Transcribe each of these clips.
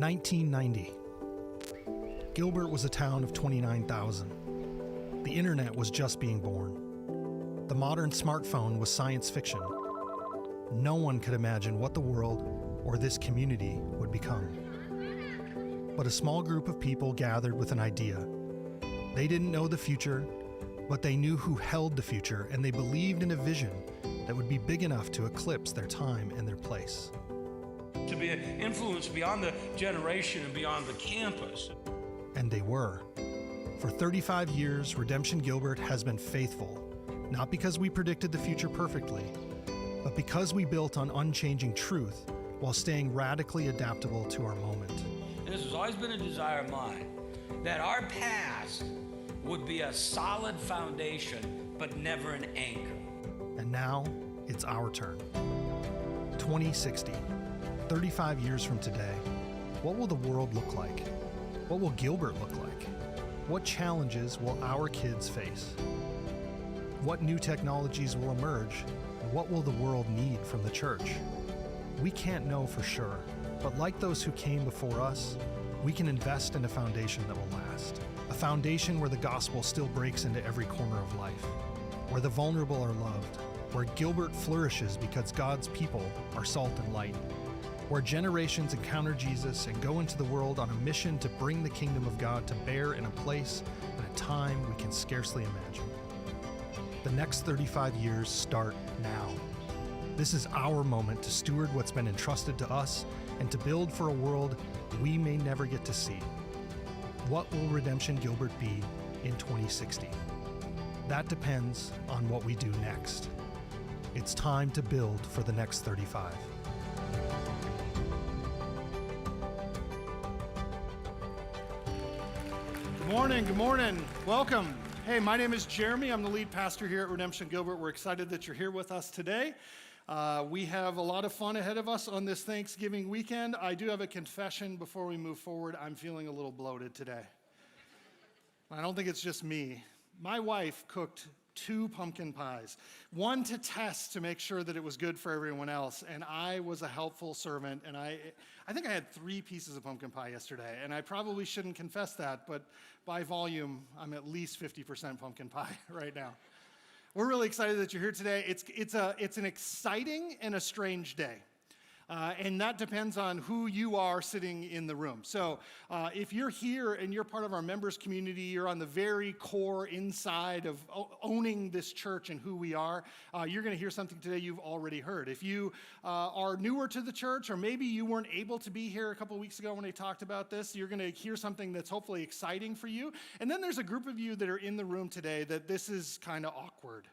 1990. Gilbert was a town of 29,000. The internet was just being born. The modern smartphone was science fiction. No one could imagine what the world or this community would become. But a small group of people gathered with an idea. They didn't know the future, but they knew who held the future, and they believed in a vision that would be big enough to eclipse their time and their place. To be an influence beyond the generation and beyond the campus. And they were. For 35 years, Redemption Gilbert has been faithful, not because we predicted the future perfectly, but because we built on unchanging truth while staying radically adaptable to our moment. And this has always been a desire of mine, that our past would be a solid foundation, but never an anchor. And now, it's our turn. 2060, 35 years from today, what will the world look like? What will Gilbert look like? What challenges will our kids face? What new technologies will emerge? What will the world need from the church? We can't know for sure, but like those who came before us, we can invest in a foundation that will last. A foundation where the gospel still breaks into every corner of life, where the vulnerable are loved, where Gilbert flourishes because God's people are salt and light, where generations encounter Jesus and go into the world on a mission to bring the kingdom of God to bear in a place and a time we can scarcely imagine. The next 35 years start now. This is our moment to steward what's been entrusted to us and to build for a world we may never get to see. What will Redemption Gilbert be in 2060? That depends on what we do next. It's time to build for the next 35. Good morning. Welcome. Hey, my name is Jeremy. I'm the lead pastor here at Redemption Gilbert. We're excited that you're here with us today. We have a lot of fun ahead of us on this Thanksgiving weekend. I do have a confession before we move forward. I'm feeling a little bloated today. I don't think it's just me. My wife cooked 2 pumpkin pies, one to test to make sure that it was good for everyone else, and I was a helpful servant, and I think I had 3 pieces of pumpkin pie yesterday, and I probably shouldn't confess that, but by volume, I'm at least 50% pumpkin pie right now. We're really excited that you're here today. It's an exciting and a strange day. And that depends on who you are sitting in the room. So if you're here and you're part of our members community, you're on the very core inside of owning this church and who we are, you're going to hear something today you've already heard. If you are newer to the church, or maybe you weren't able to be here a couple of weeks ago when they talked about this, you're going to hear something that's hopefully exciting for you. And then there's a group of you that are in the room today that this is kind of awkward.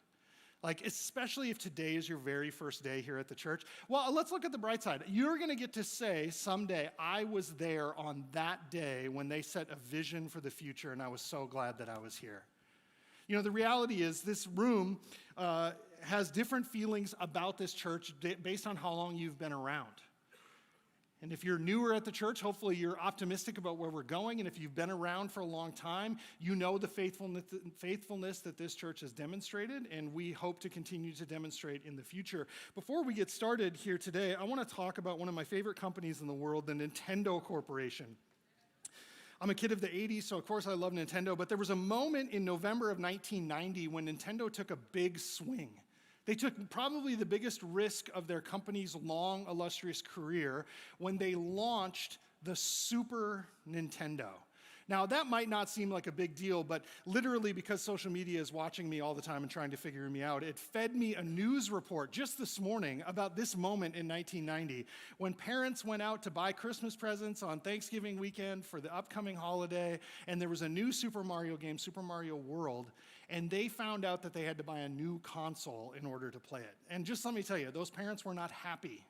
Like, especially if today is your very first day here at the church. Well, let's look at the bright side. You're going to get to say someday, I was there on that day when they set a vision for the future, and I was so glad that I was here. You know, the reality is this room has different feelings about this church based on how long you've been around. And if you're newer at the church, hopefully you're optimistic about where we're going. And if you've been around for a long time, you know the faithfulness that this church has demonstrated, and we hope to continue to demonstrate in the future. Before we get started here today, I want to talk about one of my favorite companies in the world, the Nintendo Corporation. I'm a kid of the 80s, so of course I love Nintendo, but there was a moment in November of 1990 when Nintendo took a big swing. They took probably the biggest risk of their company's long, illustrious career when they launched the Super Nintendo. Now, that might not seem like a big deal, but literally because social media is watching me all the time and trying to figure me out, it fed me a news report just this morning about this moment in 1990 when parents went out to buy Christmas presents on Thanksgiving weekend for the upcoming holiday, and there was a new Super Mario game, Super Mario World, and they found out that they had to buy a new console in order to play it. And just let me tell you, those parents were not happy.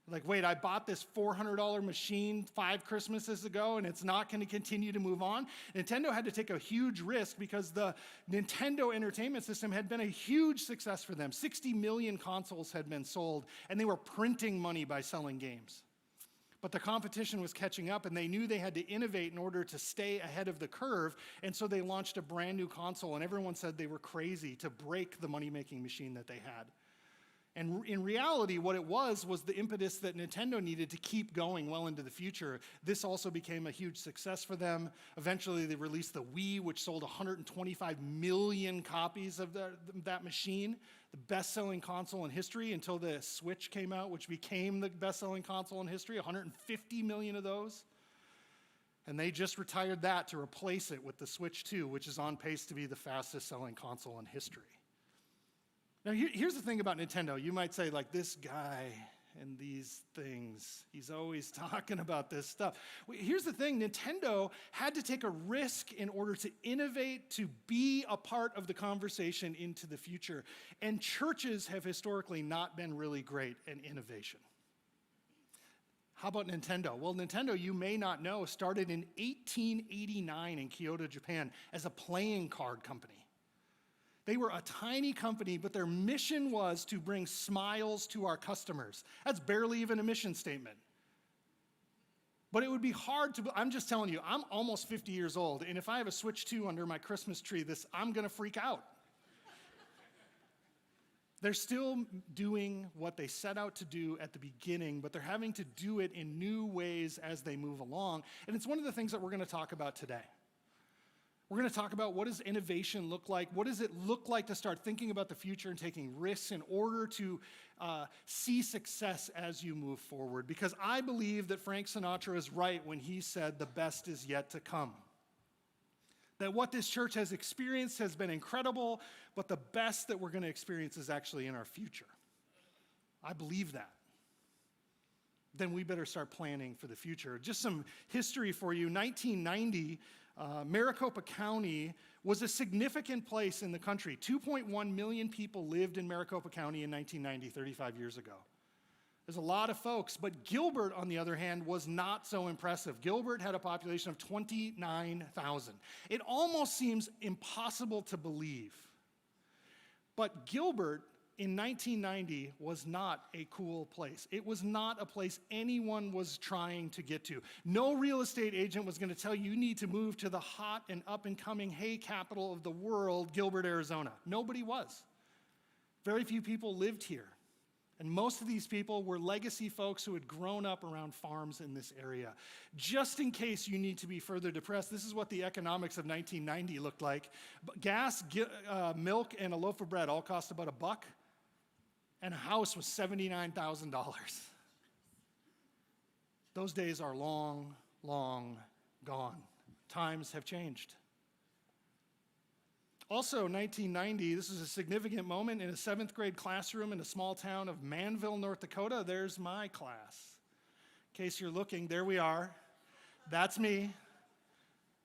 Like, wait, I bought this $400 machine 5 Christmases ago, and it's not going to continue to move on. Nintendo had to take a huge risk because the Nintendo Entertainment System had been a huge success for them. 60 million consoles had been sold, and they were printing money by selling games. But the competition was catching up, and they knew they had to innovate in order to stay ahead of the curve, and so they launched a brand new console, and everyone said they were crazy to break the money-making machine that they had. And in reality, what it was the impetus that Nintendo needed to keep going well into the future. This also became a huge success for them. Eventually, they released the Wii, which sold 125 million copies of that machine, the best-selling console in history, until the Switch came out, which became the best-selling console in history, 150 million of those. And they just retired that to replace it with the Switch 2, which is on pace to be the fastest-selling console in history. Now, here's the thing about Nintendo. You might say, like, this guy and these things, he's always talking about this stuff. Here's the thing. Nintendo had to take a risk in order to innovate, to be a part of the conversation into the future. And churches have historically not been really great at innovation. How about Nintendo? Well, Nintendo, you may not know, started in 1889 in Kyoto, Japan, as a playing card company. They were a tiny company, but their mission was to bring smiles to our customers. That's barely even a mission statement. But it would be hard to, I'm just telling you, I'm almost 50 years old, and if I have a Switch 2 under my Christmas tree, I'm gonna freak out. They're still doing what they set out to do at the beginning, but they're having to do it in new ways as they move along. And it's one of the things that we're gonna talk about today. We're going to talk about what does innovation look like? What does it look like to start thinking about the future and taking risks in order to see success as you move forward? Because I believe that Frank Sinatra is right when he said the best is yet to come. That what this church has experienced has been incredible, but the best that we're going to experience is actually in our future. I believe that. Then we better start planning for the future. Just some history for you. 1990, Maricopa County was a significant place in the country. 2.1 million people lived in Maricopa County in 1990, 35 years ago. There's a lot of folks, but Gilbert, on the other hand, was not so impressive. Gilbert had a population of 29,000. It almost seems impossible to believe. But Gilbert, in 1990, was not a cool place. It was not a place anyone was trying to get to. No real estate agent was going to tell you need to move to the hot and up-and-coming hay capital of the world, Gilbert, Arizona. Nobody was. Very few people lived here. And most of these people were legacy folks who had grown up around farms in this area. Just in case you need to be further depressed, this is what the economics of 1990 looked like. Gas, milk, and a loaf of bread all cost about $1. And a house was $79,000. Those days are long, long gone. Times have changed. Also, 1990, this is a significant moment in a 7th grade classroom in a small town of Manville, North Dakota. There's my class. In case you're looking, there we are. That's me.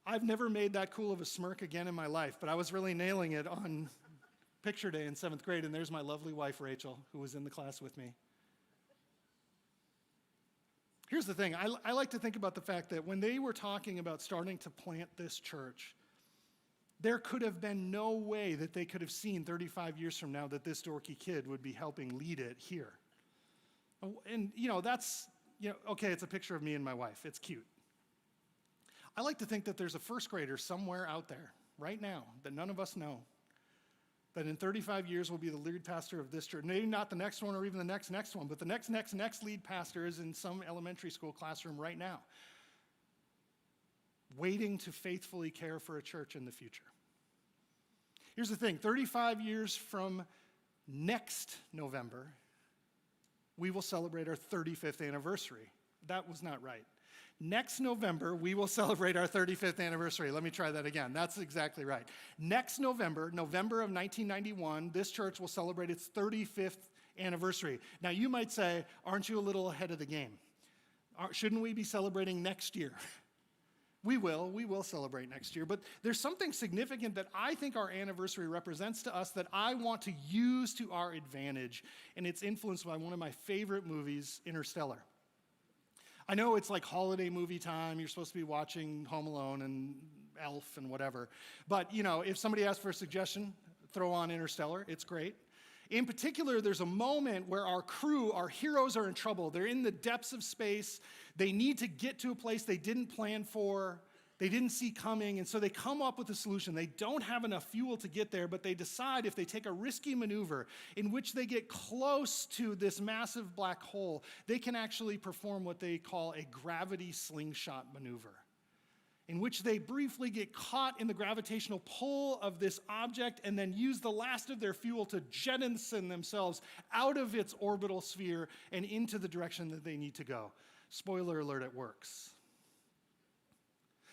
I've never made that cool of a smirk again in my life, but I was really nailing it on picture day in 7th grade, and there's my lovely wife, Rachel, who was in the class with me. Here's the thing. I like to think about the fact that when they were talking about starting to plant this church, there could have been no way that they could have seen 35 years from now that this dorky kid would be helping lead it here. And, that's, okay, it's a picture of me and my wife. It's cute. I like to think that there's a 1st grader somewhere out there right now that none of us know, that in 35 years will be the lead pastor of this church. Maybe not the next one or even the next one, but the next lead pastor is in some elementary school classroom right now, waiting to faithfully care for a church in the future. Here's the thing, 35 years from next November, we will celebrate our 35th anniversary. That was not right. Next November, we will celebrate our 35th anniversary. Let me try that again. That's exactly right. Next November, November of 1991, this church will celebrate its 35th anniversary. Now, you might say, aren't you a little ahead of the game? Shouldn't we be celebrating next year? We will celebrate next year, but there's something significant that I think our anniversary represents to us that I want to use to our advantage, and it's influenced by one of my favorite movies, Interstellar. I know it's like holiday movie time. You're supposed to be watching Home Alone and Elf and whatever. But, if somebody asks for a suggestion, throw on Interstellar. It's great. In particular, there's a moment where our crew, our heroes, are in trouble. They're in the depths of space. They need to get to a place they didn't plan for, They didn't see coming, and so they come up with a solution. They don't have enough fuel to get there, but they decide if they take a risky maneuver in which they get close to this massive black hole, they can actually perform what they call a gravity slingshot maneuver, in which they briefly get caught in the gravitational pull of this object and then use the last of their fuel to jettison themselves out of its orbital sphere and into the direction that they need to go. Spoiler alert, it works.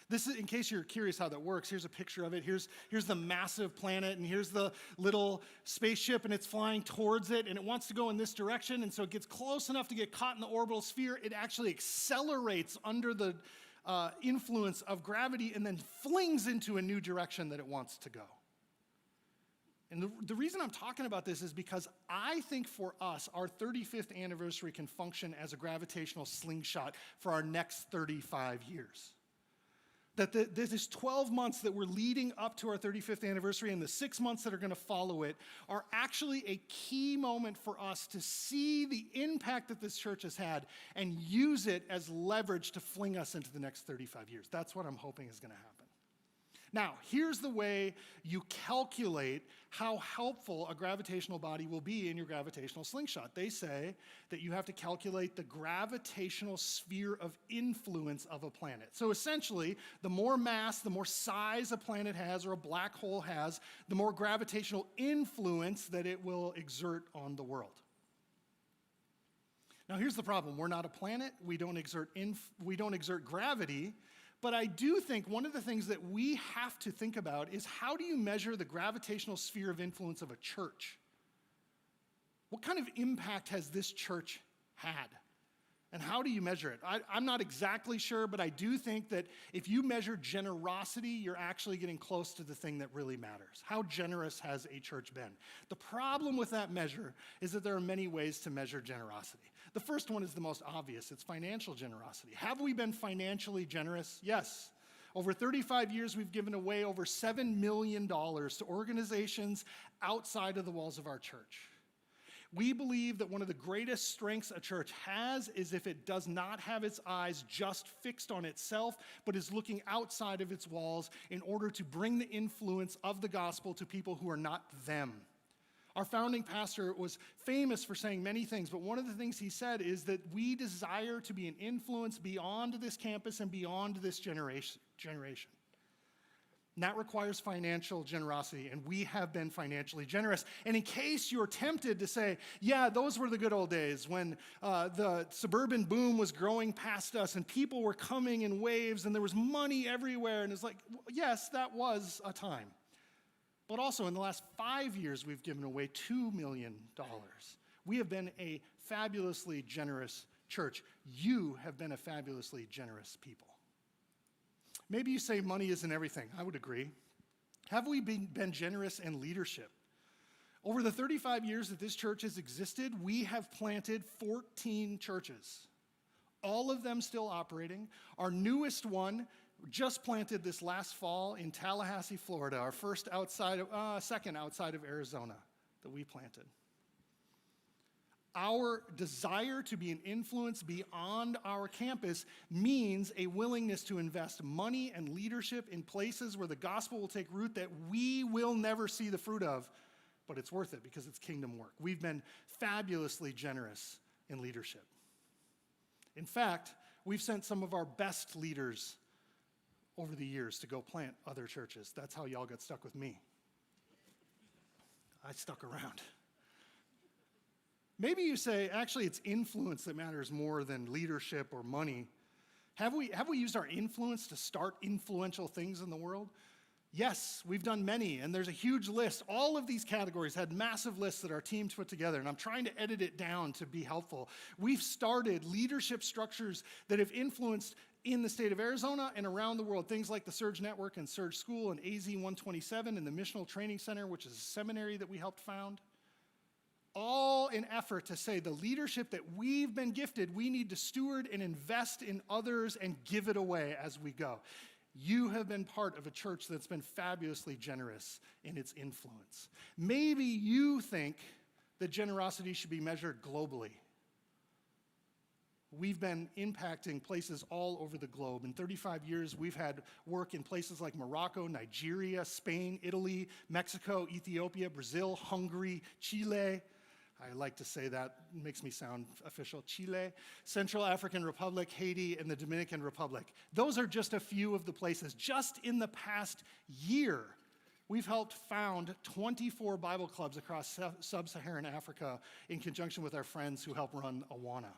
This is, in case you're curious how that works, here's a picture of it. Here's the massive planet, and here's the little spaceship, and it's flying towards it, and it wants to go in this direction, and so it gets close enough to get caught in the orbital sphere. It actually accelerates under the influence of gravity and then flings into a new direction that it wants to go. And the reason I'm talking about this is because I think for us, our 35th anniversary can function as a gravitational slingshot for our next 35 years. That this 12 months that we're leading up to our 35th anniversary and the 6 months that are going to follow it are actually a key moment for us to see the impact that this church has had and use it as leverage to fling us into the next 35 years. That's what I'm hoping is going to happen. Now, here's the way you calculate how helpful a gravitational body will be in your gravitational slingshot. They say that you have to calculate the gravitational sphere of influence of a planet. So essentially, the more mass, the more size a planet has or a black hole has, the more gravitational influence that it will exert on the world. Now, here's the problem. We're not a planet. We don't exert gravity. But I do think one of the things that we have to think about is how do you measure the gravitational sphere of influence of a church? What kind of impact has this church had? And how do you measure it? I'm not exactly sure, but I do think that if you measure generosity, you're actually getting close to the thing that really matters. How generous has a church been? The problem with that measure is that there are many ways to measure generosity. The first one is the most obvious. It's financial generosity. Have we been financially generous? Yes. Over 35 years, we've given away over $7 million to organizations outside of the walls of our church. We believe that one of the greatest strengths a church has is if it does not have its eyes just fixed on itself, but is looking outside of its walls in order to bring the influence of the gospel to people who are not them. Our founding pastor was famous for saying many things, but one of the things he said is that we desire to be an influence beyond this campus and beyond this generation. And that requires financial generosity, and we have been financially generous. And in case you're tempted to say, yeah, those were the good old days when the suburban boom was growing past us and people were coming in waves and there was money everywhere, and it's like, yes, that was a time. But also in the last 5 years, we've given away $2 million. We have been a fabulously generous church. You have been a fabulously generous people. Maybe you say money isn't everything. I would agree. Have we been generous in leadership? Over the 35 years that this church has existed, we have planted 14 churches. All of them still operating. Our newest one just planted this last fall in Tallahassee, Florida, our second outside of Arizona that we planted. Our desire to be an influence beyond our campus means a willingness to invest money and leadership in places where the gospel will take root that we will never see the fruit of, but it's worth it because it's kingdom work. We've been fabulously generous in leadership. In fact, we've sent some of our best leaders over the years to go plant other churches. That's how y'all got stuck with me. I stuck around. Maybe you say, actually, it's influence that matters more than leadership or money. Have we used our influence to start influential things in the world? Yes, we've done many, and there's a huge list. All of these categories had massive lists that our teams put together, and I'm trying to edit it down to be helpful. We've started leadership structures that have influenced in the state of Arizona and around the world, things like the Surge Network and Surge School and AZ 127 and the Missional Training Center, which is a seminary that we helped found. All in effort to say the leadership that we've been gifted, we need to steward and invest in others and give it away as we go. You have been part of a church that's been fabulously generous in its influence. Maybe you think that generosity should be measured globally. we've been impacting places all over the globe. In 35 years, we've had work in places like Morocco, Nigeria, Spain, Italy, Mexico, Ethiopia, Brazil, Hungary, Chile. I like to say that, it makes me sound official. Chile, Central African Republic, Haiti, and the Dominican Republic. Those are just a few of the places. Just in the past year, we've helped found 24 Bible clubs across sub-Saharan Africa in conjunction with our friends who help run Awana.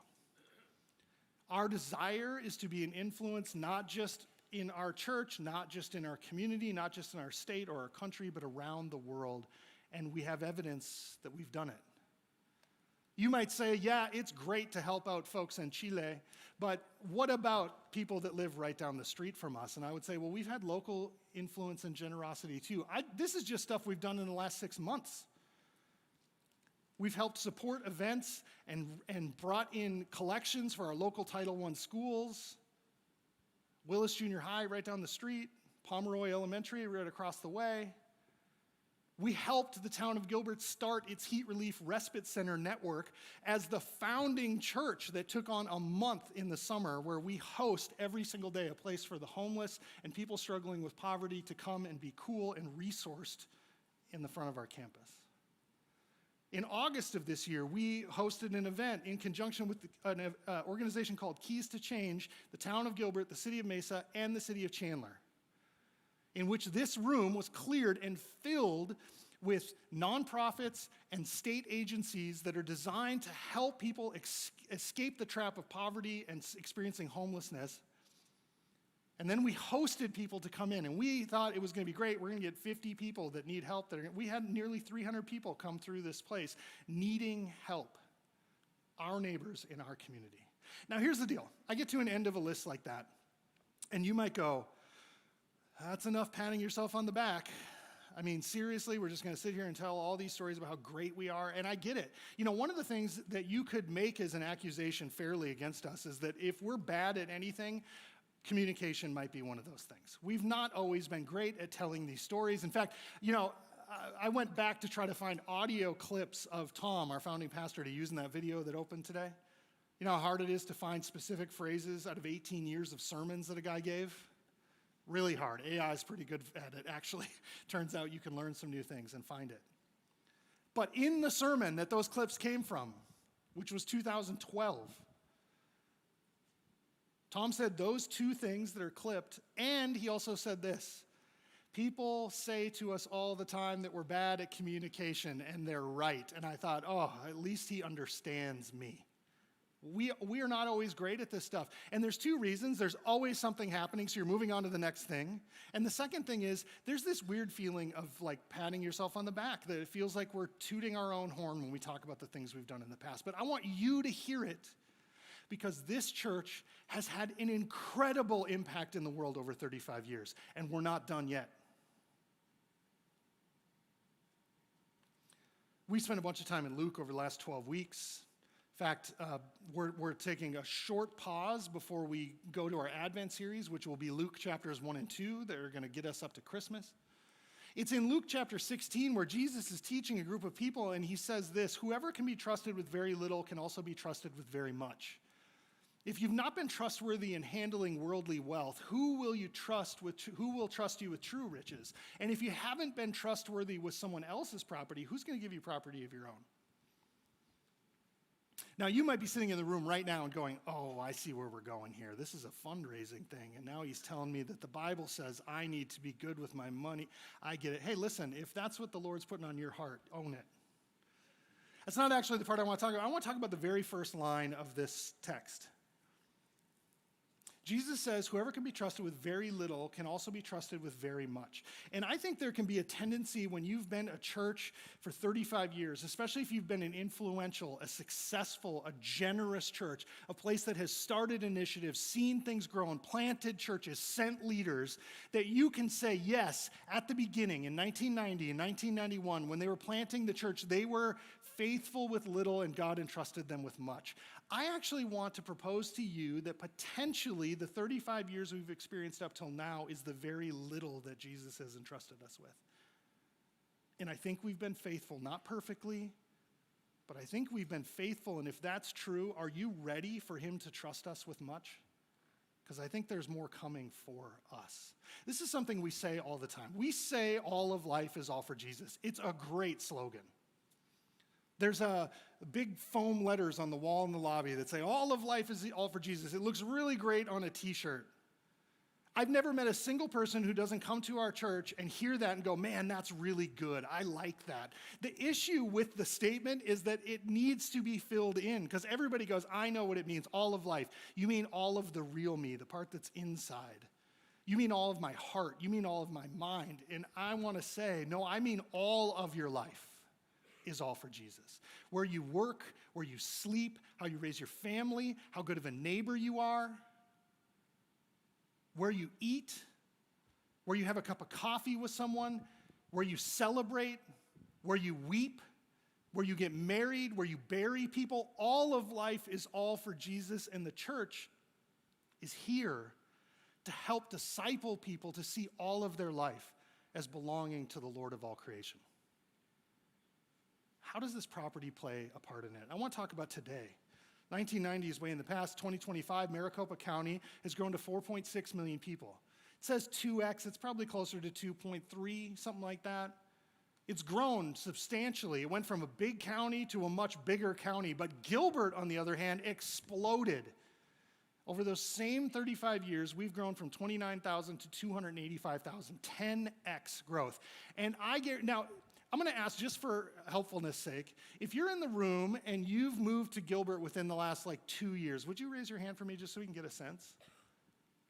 Our desire is to be an influence not just in our church, not just in our community, not just in our state or our country, but around the world. And we have evidence that we've done it. You might say, yeah, it's great to help out folks in Chile, but what about people that live right down the street from us? And I would say, well, we've had local influence and generosity too. This is just stuff we've done in the last 6 months. We've helped support events and brought in collections for our local Title I schools. Willis Junior High right down the street, Pomeroy Elementary right across the way. We helped the town of Gilbert start its Heat Relief Respite Center network as the founding church that took on a month in the summer where we host every single day a place for the homeless and people struggling with poverty to come and be cool and resourced in the front of our campus. In August of this year, we hosted an event in conjunction with an organization called Keys to Change, the town of Gilbert, the city of Mesa, and the city of Chandler, in which this room was cleared and filled with nonprofits and state agencies that are designed to help people escape the trap of poverty and experiencing homelessness. And then we hosted people to come in, and we thought it was going to be great. We're going to get 50 people that need help. We had nearly 300 people come through this place needing help, our neighbors in our community. Now, here's the deal. I get to an end of a list like that, and you might go, that's enough patting yourself on the back. I mean, seriously, we're just going to sit here and tell all these stories about how great we are, and I get it. You know, one of the things that you could make as an accusation fairly against us is that if we're bad at anything, communication might be one of those things. We've not always been great at telling these stories. In fact, you know, I went back to try to find audio clips of Tom, our founding pastor, to use in that video that opened today. You know how hard it is to find specific phrases out of 18 years of sermons that a guy gave? Really hard. AI is pretty good at it, actually. Turns out you can learn some new things and find it. But in the sermon that those clips came from, which was 2012, Tom said those two things that are clipped, and he also said this: people say to us all the time that we're bad at communication, and they're right. And I thought, oh, at least he understands me. We are not always great at this stuff. And there's two reasons. There's always something happening, so you're moving on to the next thing. And the second thing is, there's this weird feeling of like patting yourself on the back, that it feels like we're tooting our own horn when we talk about the things we've done in the past. But I want you to hear it, because this church has had an incredible impact in the world over 35 years, and we're not done yet. We spent a bunch of time in Luke over the last 12 weeks. In fact, we're taking a short pause before we go to our Advent series, which will be Luke chapters 1 and 2 that are going to get us up to Christmas. It's in Luke chapter 16 where Jesus is teaching a group of people, and he says this: whoever can be trusted with very little can also be trusted with very much. If you've not been trustworthy in handling worldly wealth, who will trust you with true riches? And if you haven't been trustworthy with someone else's property, who's going to give you property of your own? Now, you might be sitting in the room right now and going, oh, I see where we're going here. This is a fundraising thing, and now he's telling me that the Bible says I need to be good with my money. I get it. Hey, listen, if that's what the Lord's putting on your heart, own it. That's not actually the part I want to talk about. I want to talk about the very first line of this text. Jesus says, whoever can be trusted with very little can also be trusted with very much. And I think there can be a tendency when you've been a church for 35 years, especially if you've been an influential, a successful, a generous church, a place that has started initiatives, seen things grow, and planted churches, sent leaders, that you can say, yes, at the beginning in 1990 and 1991, when they were planting the church, they were faithful with little and God entrusted them with much. I actually want to propose to you that potentially the 35 years we've experienced up till now is the very little that Jesus has entrusted us with. And I think we've been faithful, not perfectly, but I think we've been faithful, and if that's true, are you ready for him to trust us with much? Because I think there's more coming for us. This is something we say all the time. We say all of life is all for Jesus. It's a great slogan. There's a big foam letters on the wall in the lobby that say all of life is all for Jesus. It looks really great on a t-shirt. I've never met a single person who doesn't come to our church and hear that and go, man, that's really good. I like that. The issue with the statement is that it needs to be filled in because everybody goes, I know what it means, all of life. You mean all of the real me, the part that's inside. You mean all of my heart. You mean all of my mind. And I want to say, no, I mean all of your life is all for Jesus. Where you work, where you sleep, how you raise your family, how good of a neighbor you are, where you eat, where you have a cup of coffee with someone, where you celebrate, where you weep, where you get married, where you bury people, all of life is all for Jesus, and the church is here to help disciple people to see all of their life as belonging to the Lord of all creation. How does this property play a part in it? I want to talk about today. 1990 is way in the past. 2025, Maricopa County has grown to 4.6 million people. It says 2x. It's probably closer to 2.3, something like that. It's grown substantially. It went from a big county to a much bigger county. But Gilbert, on the other hand, exploded. Over those same 35 years, we've grown from 29,000 to 285,000, 10x growth. And now, I'm going to ask, just for helpfulness sake, if you're in the room and you've moved to Gilbert within the last 2 years, would you raise your hand for me just so we can get a sense?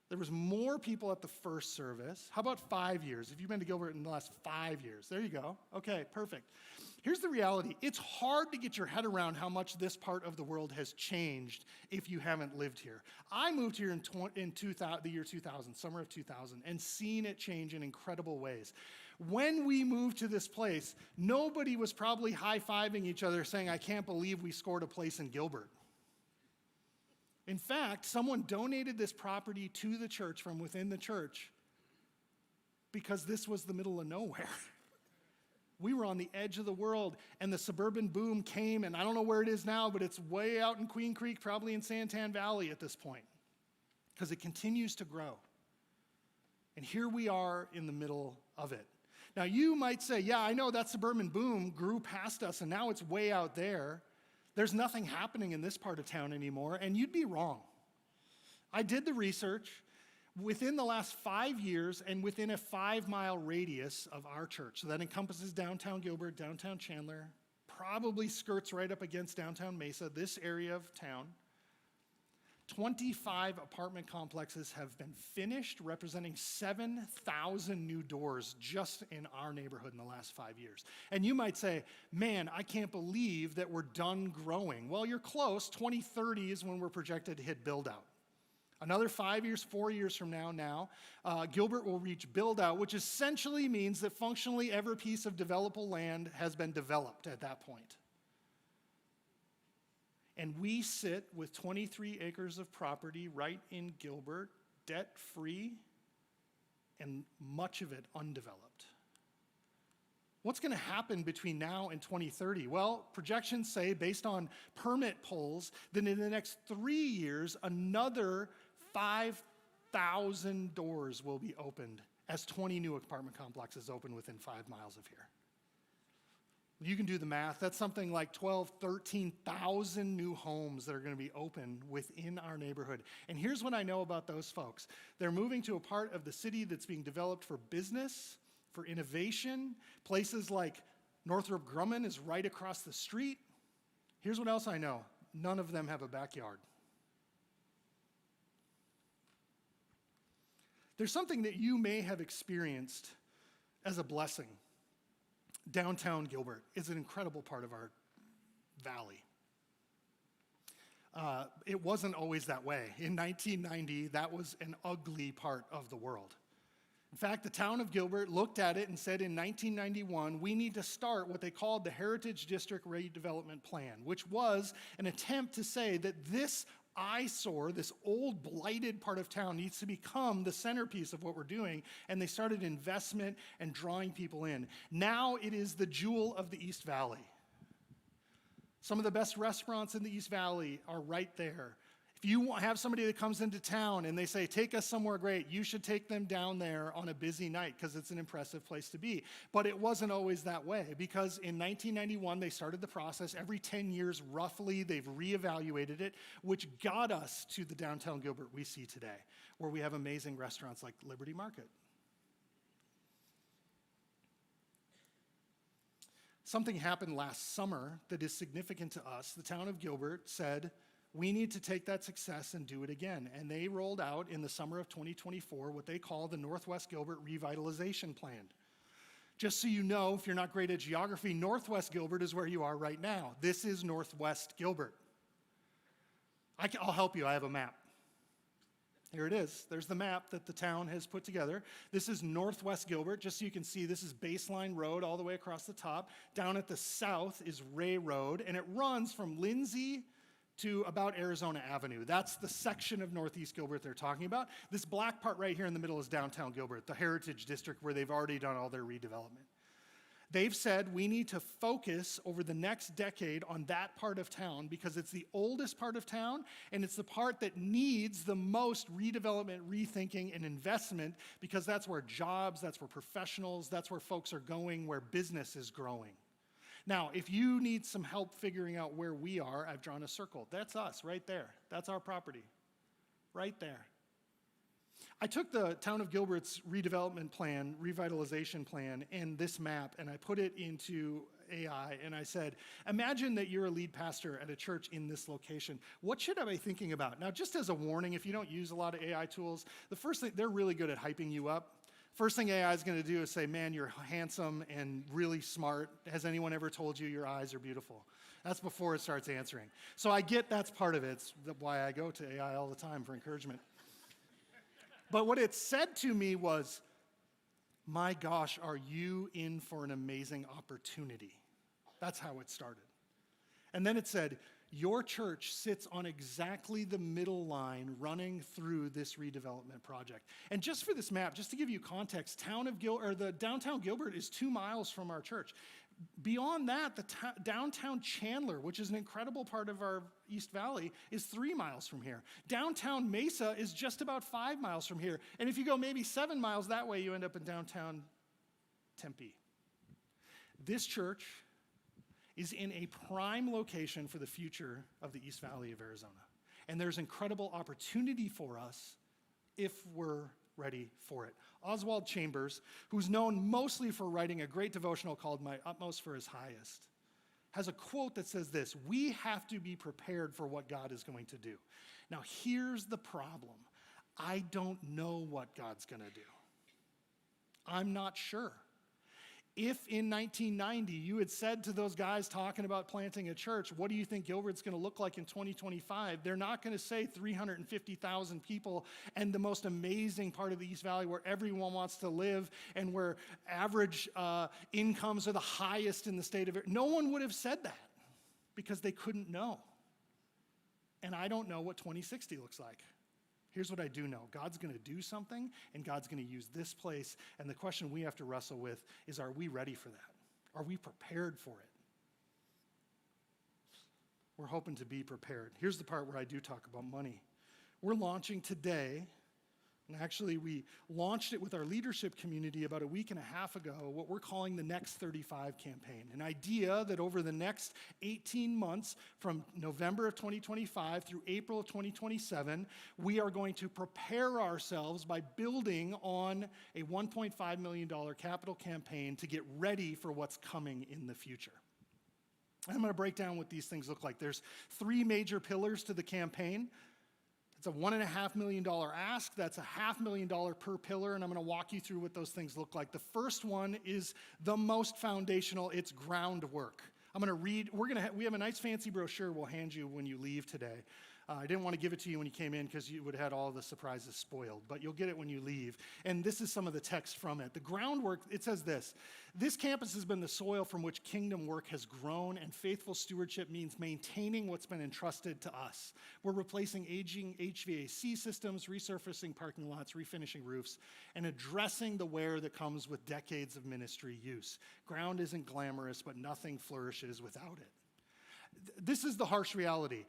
There was more people at the first service. How about 5 years? If you've been to Gilbert in the last 5 years. There you go. Okay, perfect. Here's the reality. It's hard to get your head around how much this part of the world has changed if you haven't lived here. I moved here in the year 2000, summer of 2000, and seen it change in incredible ways. When we moved to this place, nobody was probably high-fiving each other saying, I can't believe we scored a place in Gilbert. In fact, someone donated this property to the church from within the church because this was the middle of nowhere. We were on the edge of the world, and the suburban boom came, and I don't know where it is now, but it's way out in Queen Creek, probably in Santan Valley at this point, because it continues to grow. And here we are in the middle of it. Now, you might say, yeah, I know that suburban boom grew past us, and now it's way out there. There's nothing happening in this part of town anymore, and you'd be wrong. I did the research. Within the last 5 years and within a 5-mile radius of our church, so that encompasses downtown Gilbert, downtown Chandler, probably skirts right up against downtown Mesa, this area of town, 25 apartment complexes have been finished, representing 7,000 new doors just in our neighborhood in the last 5 years. And you might say, man, I can't believe that we're done growing. Well, you're close. 2030 is when we're projected to hit build-out. Another 5 years, 4 years from now, Gilbert will reach build-out, which essentially means that functionally every piece of developable land has been developed at that point. And we sit with 23 acres of property right in Gilbert, debt-free, and much of it undeveloped. What's going to happen between now and 2030? Well, projections say, based on permit polls, that in the next 3 years, another 5,000 doors will be opened as 20 new apartment complexes open within 5 miles of here. You can do the math. That's something like 13,000 new homes that are going to be open within our neighborhood. And here's what I know about those folks. They're moving to a part of the city that's being developed for business, for innovation. Places like Northrop Grumman is right across the street. Here's what else I know. None of them have a backyard. There's something that you may have experienced as a blessing. Downtown Gilbert is an incredible part of our valley. It wasn't always that way. In 1990, that was an ugly part of the world. In fact, the town of Gilbert looked at it and said in 1991, we need to start what they called the Heritage District Redevelopment Plan, which was an attempt to say that this eyesore, this old blighted part of town, needs to become the centerpiece of what we're doing, and they started investment and drawing people in. Now it is the jewel of the East Valley. Some of the best restaurants in the East Valley are right there. If you have somebody that comes into town and they say, take us somewhere great, you should take them down there on a busy night because it's an impressive place to be. But it wasn't always that way, because in 1991, they started the process. Every 10 years, roughly, they've reevaluated it, which got us to the downtown Gilbert we see today, where we have amazing restaurants like Liberty Market. Something happened last summer that is significant to us. The town of Gilbert said, we need to take that success and do it again. And they rolled out in the summer of 2024 what they call the Northwest Gilbert Revitalization Plan. Just so you know, if you're not great at geography, Northwest Gilbert is where you are right now. This is Northwest Gilbert. I'll help you, I have a map. Here it is. There's the map that the town has put together. This is Northwest Gilbert. Just so you can see, this is Baseline Road all the way across the top. Down at the south is Ray Road, and it runs from Lindsay to about Arizona Avenue. That's the section of Northeast Gilbert they're talking about. This black part right here in the middle is downtown Gilbert, the Heritage District where they've already done all their redevelopment. They've said we need to focus over the next decade on that part of town because it's the oldest part of town and it's the part that needs the most redevelopment, rethinking, and investment because that's where jobs, that's where professionals, that's where folks are going, where business is growing. Now, if you need some help figuring out where we are, I've drawn a circle. That's us right there. That's our property right there. I took the town of Gilbert's redevelopment plan, revitalization plan, and this map, and I put it into AI, and I said, imagine that you're a lead pastor at a church in this location. What should I be thinking about? Now, just as a warning, if you don't use a lot of AI tools, the first thing, they're really good at hyping you up. First thing AI is going to do is say, man, you're handsome and really smart. Has anyone ever told you your eyes are beautiful? That's before it starts answering. So I get that's part of it. It's why I go to AI all the time for encouragement. But what it said to me was, my gosh, are you in for an amazing opportunity? That's how it started. And then it said, your church sits on exactly the middle line running through this redevelopment project. And just for this map, just to give you context, the downtown Gilbert is 2 miles from our church. Beyond that, the downtown Chandler, which is an incredible part of our East Valley, is 3 miles from here. Downtown Mesa is just about 5 miles from here. And if you go maybe 7 miles that way, you end up in downtown Tempe. This church is in a prime location for the future of the East Valley of Arizona. And there's incredible opportunity for us if we're ready for it. Oswald Chambers, who's known mostly for writing a great devotional called My Utmost for His Highest, has a quote that says this: we have to be prepared for what God is going to do. Now, here's the problem. I don't know what God's going to do. I'm not sure. If in 1990 you had said to those guys talking about planting a church, what do you think Gilbert's going to look like in 2025? They're not going to say 350,000 people and the most amazing part of the East Valley where everyone wants to live and where average incomes are the highest in the state of Arizona. No one would have said that because they couldn't know. And I don't know what 2060 looks like. Here's what I do know. God's going to do something, and God's going to use this place. And the question we have to wrestle with is, are we ready for that? Are we prepared for it? We're hoping to be prepared. Here's the part where I do talk about money. We're launching today, and actually we launched it with our leadership community about a week and a half ago, what we're calling the NEXT35 Campaign. An idea that over the next 18 months, from November of 2025 through April of 2027, we are going to prepare ourselves by building on a $1.5 million capital campaign to get ready for what's coming in the future. I'm going to break down what these things look like. There's 3 major pillars to the campaign. It's a $1.5 million ask. That's $500,000 per pillar, and I'm going to walk you through what those things look like. The first one is the most foundational. It's groundwork. I'm going to read. We have a nice fancy brochure we'll hand you when you leave today. I didn't want to give it to you when you came in because you would have had all the surprises spoiled, but you'll get it when you leave. And this is some of the text from it. The groundwork, it says this: this campus has been the soil from which kingdom work has grown, and faithful stewardship means maintaining what's been entrusted to us. We're replacing aging HVAC systems, resurfacing parking lots, refinishing roofs, and addressing the wear that comes with decades of ministry use. Ground isn't glamorous, but nothing flourishes without it. This is the harsh reality.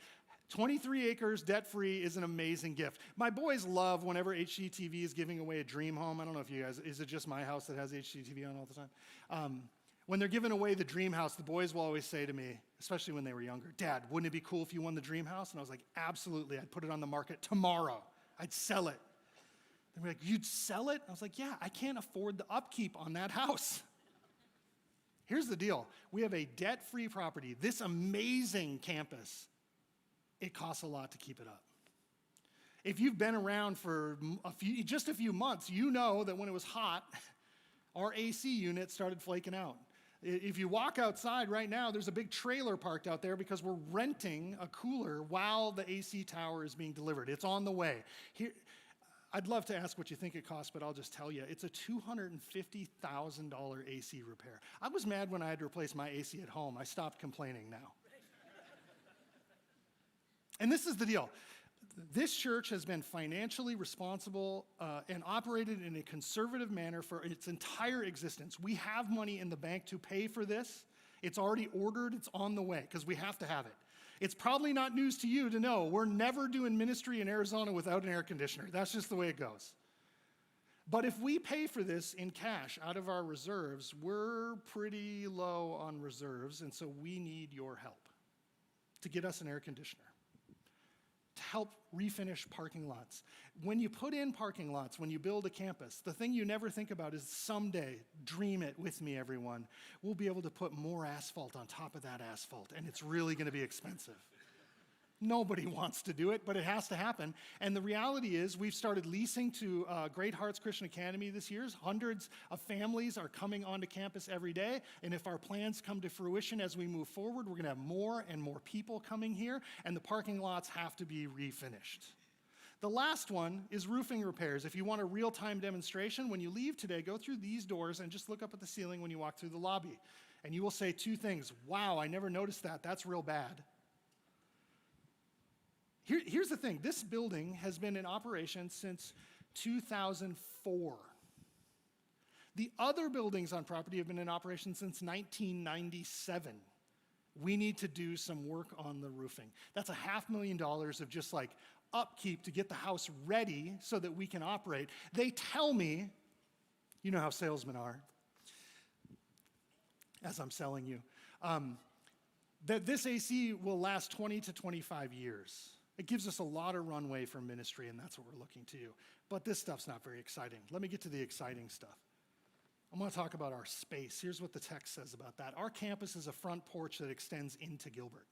23 acres, debt-free, is an amazing gift. My boys love whenever HGTV is giving away a dream home. I don't know if you guys, is it just my house that has HGTV on all the time? When they're giving away the dream house, the boys will always say to me, especially when they were younger, Dad, wouldn't it be cool if you won the dream house? And I was like, absolutely. I'd put it on the market tomorrow. I'd sell it. They were like, you'd sell it? I was like, yeah, I can't afford the upkeep on that house. Here's the deal. We have a debt-free property, this amazing campus. It costs a lot to keep it up. If you've been around for just a few months, you know that when it was hot, our AC unit started flaking out. If you walk outside right now, there's a big trailer parked out there because we're renting a cooler while the AC tower is being delivered. It's on the way. Here, I'd love to ask what you think it costs, but I'll just tell you, it's a $250,000 AC repair. I was mad when I had to replace my AC at home. I stopped complaining now. And this is the deal. This church has been financially responsible and operated in a conservative manner for its entire existence. We have money in the bank to pay for this. It's already ordered. It's on the way because we have to have it. It's probably not news to you to know we're never doing ministry in Arizona without an air conditioner. That's just the way it goes. But if we pay for this in cash out of our reserves, we're pretty low on reserves, and so we need your help to get us an air conditioner, to help refinish parking lots. When you put in parking lots, when you build a campus, the thing you never think about is someday, dream it with me, everyone, we'll be able to put more asphalt on top of that asphalt, and it's really going to be expensive. Nobody wants to do it, but it has to happen. And the reality is we've started leasing to Great Hearts Christian Academy this year. Hundreds of families are coming onto campus every day. And if our plans come to fruition as we move forward, we're going to have more and more people coming here, and the parking lots have to be refinished. The last one is roofing repairs. If you want a real-time demonstration, when you leave today, go through these doors and just look up at the ceiling when you walk through the lobby. And you will say two things. Wow, I never noticed that. That's real bad. Here's the thing. This building has been in operation since 2004. The other buildings on property have been in operation since 1997. We need to do some work on the roofing. That's $500,000 of just like upkeep to get the house ready so that we can operate. They tell me, you know how salesmen are, as I'm selling you, that this AC will last 20 to 25 years. It gives us a lot of runway for ministry, and that's what we're looking to do. But this stuff's not very exciting. Let me get to the exciting stuff. I'm going to talk about our space. Here's what the text says about that. Our campus is a front porch that extends into Gilbert,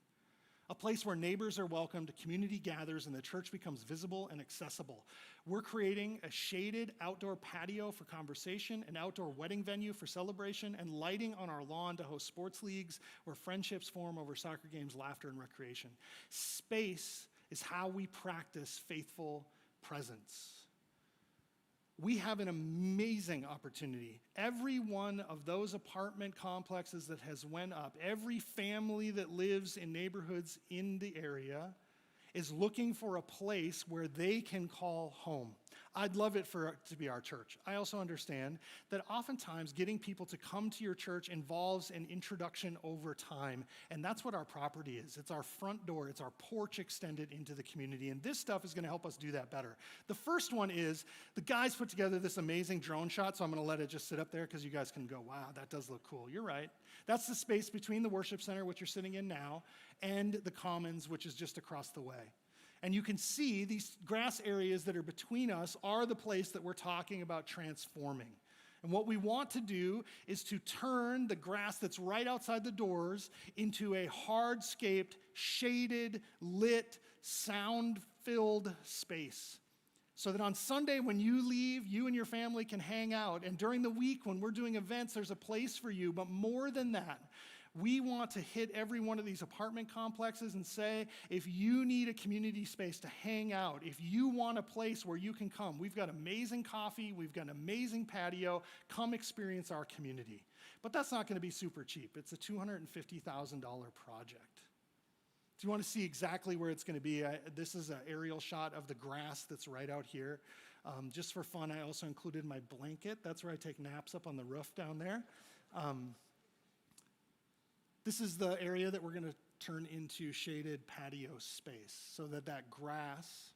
a place where neighbors are welcomed, community gathers, and the church becomes visible and accessible. We're creating a shaded outdoor patio for conversation, an outdoor wedding venue for celebration, and lighting on our lawn to host sports leagues where friendships form over soccer games, laughter, and recreation. Space is how we practice faithful presence. We have an amazing opportunity. Every one of those apartment complexes that has went up, every family that lives in neighborhoods in the area is looking for a place where they can call home. I'd love it to be our church. I also understand that oftentimes getting people to come to your church involves an introduction over time, and that's what our property is. It's our front door. It's our porch extended into the community, and this stuff is going to help us do that better. The first one is the guys put together this amazing drone shot, so I'm going to let it just sit up there because you guys can go, wow, that does look cool. You're right. That's the space between the worship center, which you're sitting in now, and the commons, which is just across the way. And you can see these grass areas that are between us are the place that we're talking about transforming. And what we want to do is to turn the grass that's right outside the doors into a hardscaped, shaded, lit, sound-filled space. So that on Sunday when you leave, you and your family can hang out. And during the week when we're doing events, there's a place for you. But more than that, we want to hit every one of these apartment complexes and say, if you need a community space to hang out, if you want a place where you can come, we've got amazing coffee, we've got an amazing patio, come experience our community. But that's not going to be super cheap. It's a $250,000 project. Do you want to see exactly where it's going to be? This is an aerial shot of the grass that's right out here. Just for fun, I also included my blanket. That's where I take naps up on the roof down there. This is the area that we're going to turn into shaded patio space so that grass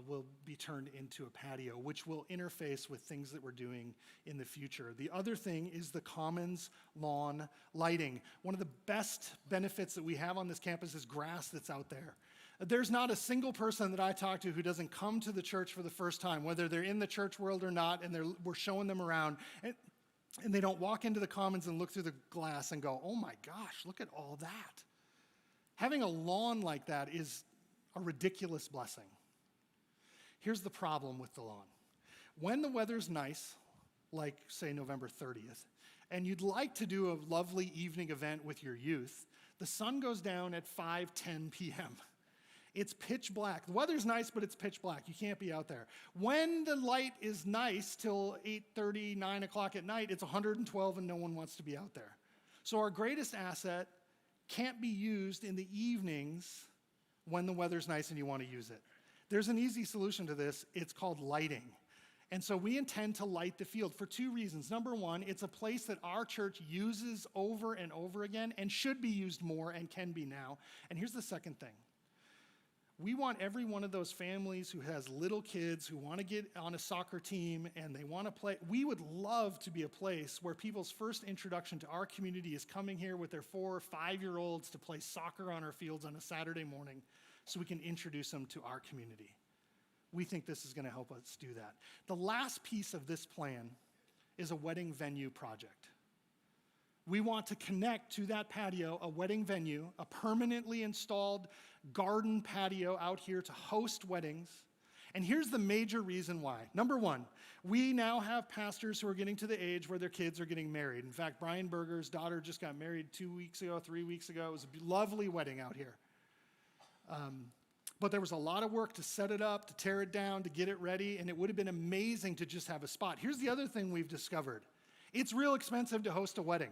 will be turned into a patio, which will interface with things that we're doing in the future. The other thing is the Commons lawn lighting. One of the best benefits that we have on this campus is grass that's out there. There's not a single person that I talk to who doesn't come to the church for the first time, whether they're in the church world or not, and we're showing them around, and they don't walk into the Commons and look through the glass and go, oh my gosh, look at all that. Having a lawn like that is a ridiculous blessing. Here's the problem with the lawn. When the weather's nice, like say November 30th, and you'd like to do a lovely evening event with your youth, the sun goes down at 5:10 p.m. It's pitch black. The weather's nice, but it's pitch black. You can't be out there. When the light is nice till 8:30, 9 o'clock at night, it's 112 and no one wants to be out there. So our greatest asset can't be used in the evenings when the weather's nice and you want to use it. There's an easy solution to this. It's called lighting. And so we intend to light the field for two reasons. Number one, it's a place that our church uses over and over again and should be used more and can be now. And here's the second thing. We want every one of those families who has little kids who want to get on a soccer team and they want to play. We would love to be a place where people's first introduction to our community is coming here with their 4 or 5-year-olds to play soccer on our fields on a Saturday morning so we can introduce them to our community. We think this is going to help us do that. The last piece of this plan is a wedding venue project. We want to connect to that patio a wedding venue, a permanently installed garden patio out here to host weddings. And here's the major reason why. Number one, we now have pastors who are getting to the age where their kids are getting married. In fact, Brian Berger's daughter just got married 2 weeks ago, 3 weeks ago. It was a lovely wedding out here. But there was a lot of work to set it up, to tear it down, to get it ready, and it would have been amazing to just have a spot. Here's the other thing we've discovered. It's real expensive to host a wedding.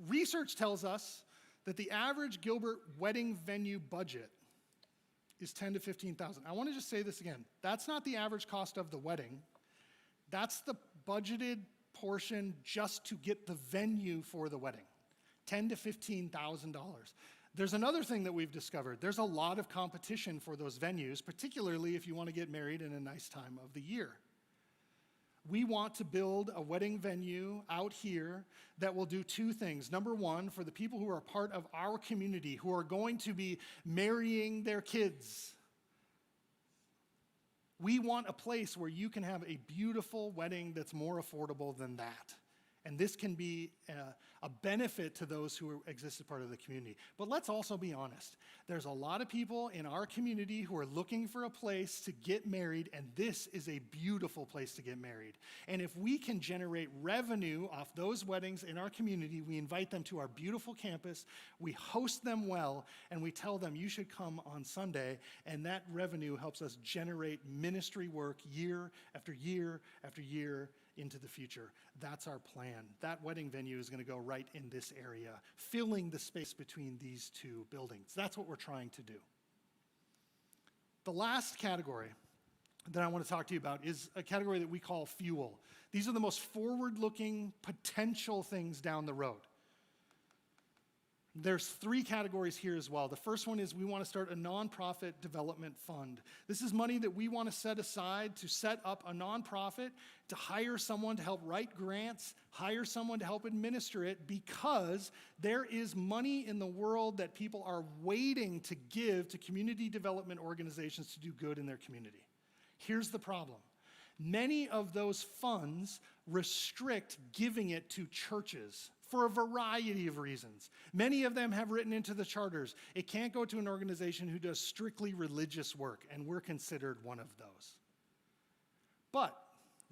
Research tells us that the average Gilbert wedding venue budget is $10,000 to $15,000. I want to just say this again. That's not the average cost of the wedding. That's the budgeted portion just to get the venue for the wedding. $10,000 to $15,000. There's another thing that we've discovered. There's a lot of competition for those venues, particularly if you want to get married in a nice time of the year. We want to build a wedding venue out here that will do two things. Number one, for the people who are part of our community, who are going to be marrying their kids, we want a place where you can have a beautiful wedding that's more affordable than that. And this can be a benefit to those who exist as part of the community. But let's also be honest. There's a lot of people in our community who are looking for a place to get married, and this is a beautiful place to get married. And if we can generate revenue off those weddings in our community, we invite them to our beautiful campus, we host them well, and we tell them you should come on Sunday, and that revenue helps us generate ministry work year after year after year into the future. That's our plan. That wedding venue is going to go right in this area, filling the space between these two buildings. That's what we're trying to do. The last category that I want to talk to you about is a category that we call fuel. These are the most forward-looking potential things down the road. There's 3 categories here as well. The first one is we want to start a nonprofit development fund. This is money that we want to set aside to set up a nonprofit, to hire someone to help write grants, hire someone to help administer it, because there is money in the world that people are waiting to give to community development organizations to do good in their community. Here's the problem. Many of those funds restrict giving it to churches for a variety of reasons. Many of them have written into the charters, it can't go to an organization who does strictly religious work, and we're considered one of those. But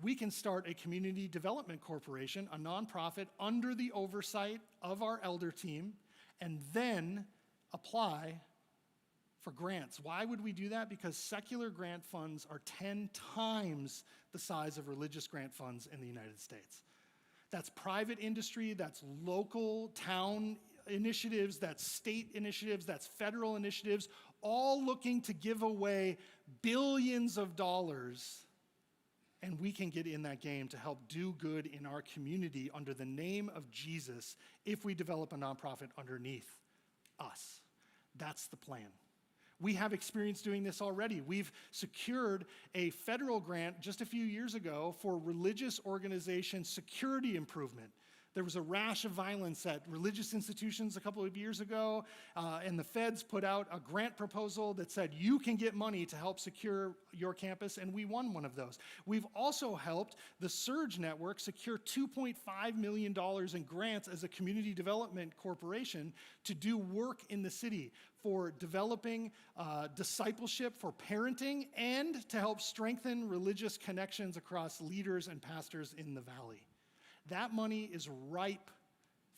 we can start a community development corporation, a nonprofit, under the oversight of our elder team, and then apply for grants. Why would we do that? Because secular grant funds are 10 times the size of religious grant funds in the United States. That's private industry, that's local town initiatives, that's state initiatives, that's federal initiatives, all looking to give away billions of dollars And we can get in that game to help do good in our community under the name of Jesus if we develop a nonprofit underneath us. That's the plan. We have experience doing this already. We've secured a federal grant just a few years ago for religious organization security improvement. There was a rash of violence at religious institutions a couple of years ago, and the feds put out a grant proposal that said you can get money to help secure your campus, and we won one of those. We've also helped the Surge Network secure $2.5 million in grants as a community development corporation to do work in the city for developing discipleship for parenting and to help strengthen religious connections across leaders and pastors in the valley. That money is ripe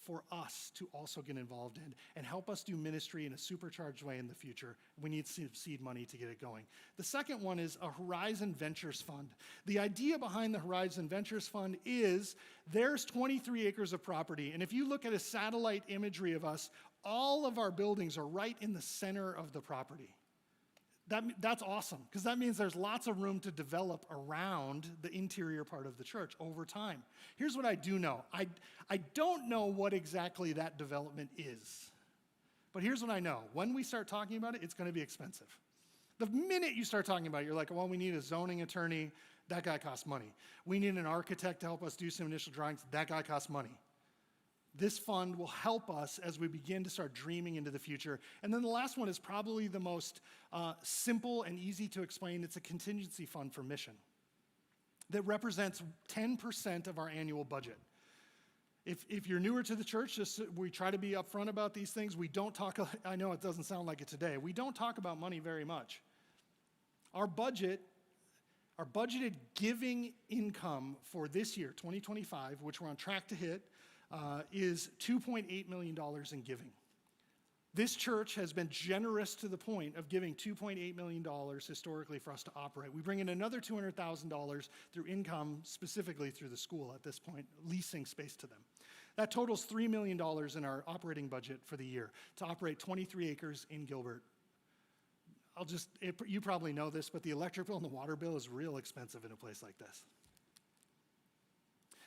for us to also get involved in and help us do ministry in a supercharged way in the future. We need seed money to get it going. The second one is a Horizon Ventures Fund. The idea behind the Horizon Ventures Fund is there's 23 acres of property, and if you look at a satellite imagery of us, all of our buildings are right in the center of the property. That's awesome, because that means there's lots of room to develop around the interior part of the church over time. Here's what I do know. I don't know what exactly that development is, but here's what I know. When we start talking about it, it's going to be expensive. The minute you start talking about it, you're like, well, we need a zoning attorney. That guy costs money. We need an architect to help us do some initial drawings. That guy costs money. This fund will help us as we begin to start dreaming into the future. And then the last one is probably the most simple and easy to explain. It's a contingency fund for mission that represents 10% of our annual budget. If you're newer to the church, we try to be upfront about these things. We don't talk, I know it doesn't sound like it today, we don't talk about money very much. Our budgeted giving income for this year, 2025, which we're on track to hit, is $2.8 million in giving. This church has been generous to the point of giving $2.8 million historically for us to operate. We bring in another $200,000 through income, specifically through the school at this point, leasing space to them. That totals $3 million in our operating budget for the year to operate 23 acres in Gilbert. You probably know this, but the electric bill and the water bill is real expensive in a place like this.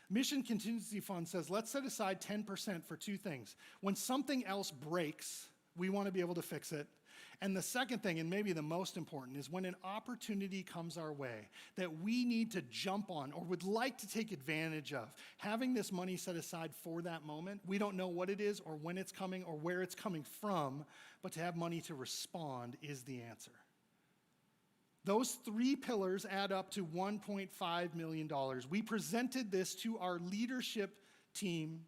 Mission Contingency Fund says, let's set aside 10% for two things. When something else breaks, we want to be able to fix it. And the second thing, and maybe the most important, is when an opportunity comes our way that we need to jump on or would like to take advantage of, having this money set aside for that moment, we don't know what it is or when it's coming or where it's coming from, but to have money to respond is the answer. Those three pillars add up to $1.5 million. We presented this to our leadership team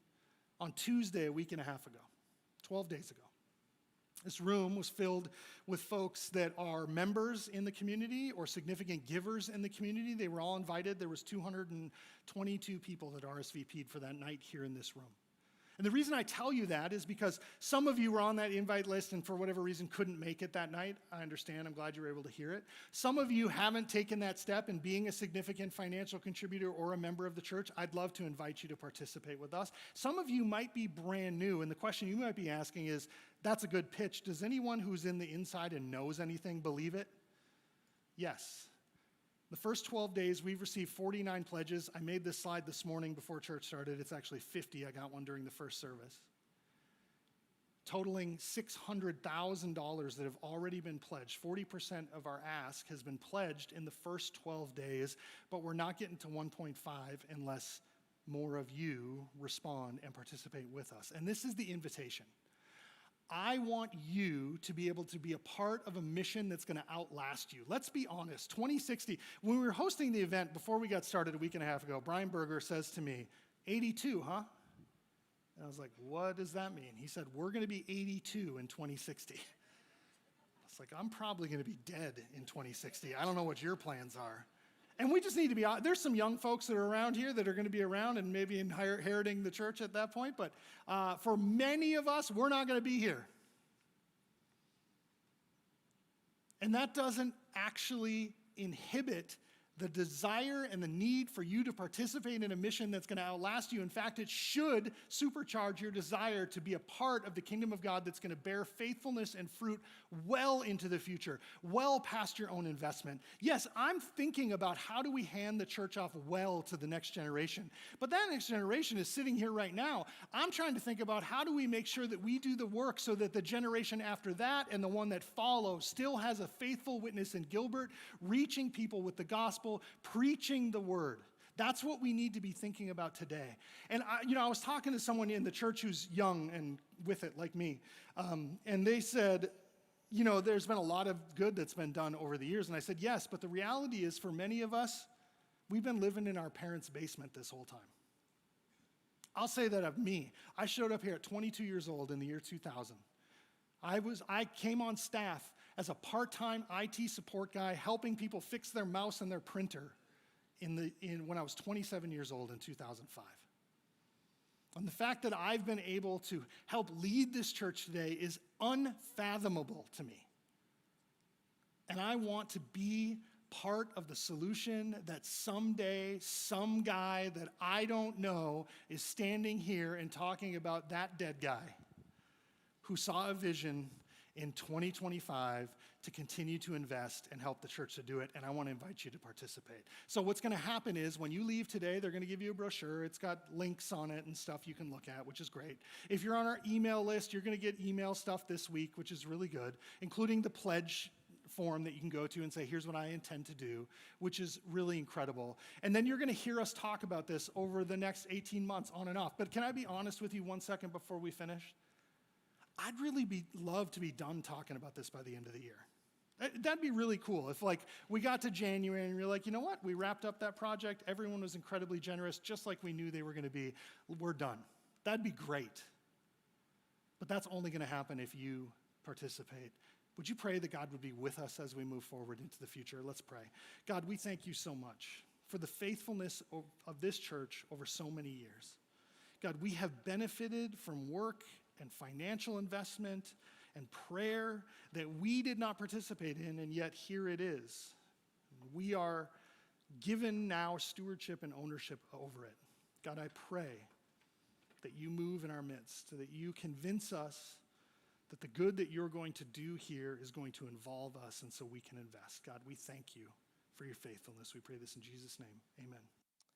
on Tuesday, a week and a half ago, 12 days ago. This room was filled with folks that are members in the community or significant givers in the community. They were all invited. There was 222 people that RSVP'd for that night here in this room. And the reason I tell you that is because some of you were on that invite list and for whatever reason couldn't make it that night. I understand. I'm glad you were able to hear it. Some of you haven't taken that step in being a significant financial contributor or a member of the church. I'd love to invite you to participate with us. Some of you might be brand new, and the question you might be asking is, that's a good pitch. Does anyone who's in the inside and knows anything believe it? Yes. The first 12 days, we've received 49 pledges. I made this slide this morning before church started. It's actually 50. I got one during the first service. Totaling $600,000 that have already been pledged. 40% of our ask has been pledged in the first 12 days, but we're not getting to 1.5 unless more of you respond and participate with us. And this is the invitation. I want you to be able to be a part of a mission that's going to outlast you. Let's be honest. 2060, when we were hosting the event before we got started a week and a half ago, Brian Berger says to me, 82, huh? And I was like, what does that mean? He said, we're going to be 82 in 2060. I was like, I'm probably going to be dead in 2060. I don't know what your plans are. And we just need to be, there's some young folks that are around here that are going to be around and maybe inheriting the church at that point, but for many of us, we're not going to be here. And that doesn't actually inhibit the desire and the need for you to participate in a mission that's going to outlast you. In fact, it should supercharge your desire to be a part of the kingdom of God that's going to bear faithfulness and fruit well into the future, well past your own investment. Yes, I'm thinking about how do we hand the church off well to the next generation. But that next generation is sitting here right now. I'm trying to think about how do we make sure that we do the work so that the generation after that and the one that follows still has a faithful witness in Gilbert, reaching people with the gospel, preaching the word. That's what we need to be thinking about today. And I was talking to someone in the church who's young and with it like me, and they said, there's been a lot of good that's been done over the years. And I said, yes, but the reality is for many of us, we've been living in our parents' basement this whole time. I'll say that of me. I showed up here at 22 years old in the year 2000. I came on staff as a part-time IT support guy, helping people fix their mouse and their printer when I was 27 years old in 2005. And the fact that I've been able to help lead this church today is unfathomable to me. And I want to be part of the solution that someday some guy that I don't know is standing here and talking about that dead guy who saw a vision in 2025 to continue to invest and help the church to do it, and I want to invite you to participate. So what's going to happen is when you leave today, they're going to give you a brochure. It's got links on it and stuff you can look at, which is great. If you're on our email list, you're going to get email stuff this week, which is really good, including the pledge form that you can go to and say, here's what I intend to do, which is really incredible. And then you're going to hear us talk about this over the next 18 months on and off. But can I be honest with you 1 second before we finish? I'd really love to be done talking about this by the end of the year. That'd be really cool if we got to January and you're like, you know what? We wrapped up that project. Everyone was incredibly generous, just like we knew they were going to be. We're done. That'd be great. But that's only going to happen if you participate. Would you pray that God would be with us as we move forward into the future? Let's pray. God, we thank you so much for the faithfulness of this church over so many years. God, we have benefited from work and financial investment and prayer that we did not participate in, and yet here it is. We are given now stewardship and ownership over it. God, I pray that you move in our midst, so that you convince us that the good that you're going to do here is going to involve us, and so we can invest. God, we thank you for your faithfulness. We pray this in Jesus' name. Amen.